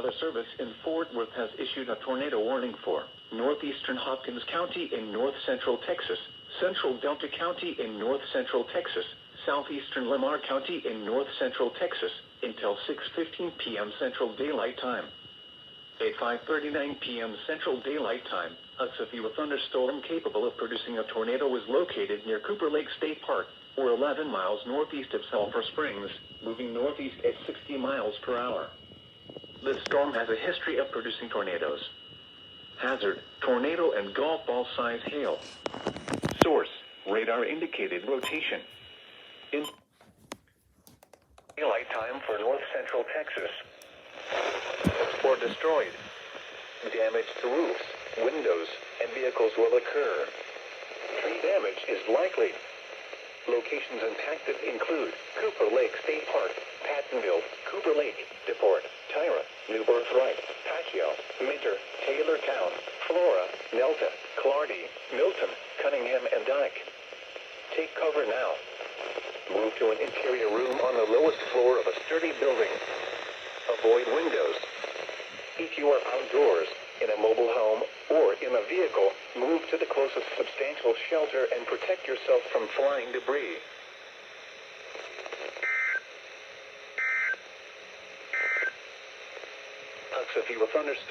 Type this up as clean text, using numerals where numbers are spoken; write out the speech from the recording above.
Weather Service in Fort Worth has issued a tornado warning for northeastern Hopkins County in north-central Texas, central Delta County in north-central Texas, southeastern Lamar County in north-central Texas, until 6:15 p.m. Central Daylight Time. At 5:39 p.m. Central Daylight Time, a severe thunderstorm capable of producing a tornado was located near Cooper Lake State Park, or 11 miles northeast of Sulphur Springs, moving northeast at 60 miles per hour. This storm has a history of producing tornadoes. Hazard: tornado and golf ball size hail. Source: radar indicated rotation. In daylight time for north central Texas. Or destroyed. Damage to roofs, windows, and vehicles will occur. Tree damage is likely. Locations impacted include Cooper Lake State Park, Pattonville, Cooper Lake, DePort, Tyra, New Birthright, Pacquiao, Minter, Taylortown, Flora, Nelda, Clardy, Milton, Cunningham, and Dyke. Take cover now. Move to an interior room on the lowest floor of a sturdy building. Avoid windows. If you are outdoors, in a mobile home, or in a vehicle, move to the closest substantial shelter and protect yourself from flying debris. A severe thunderstorm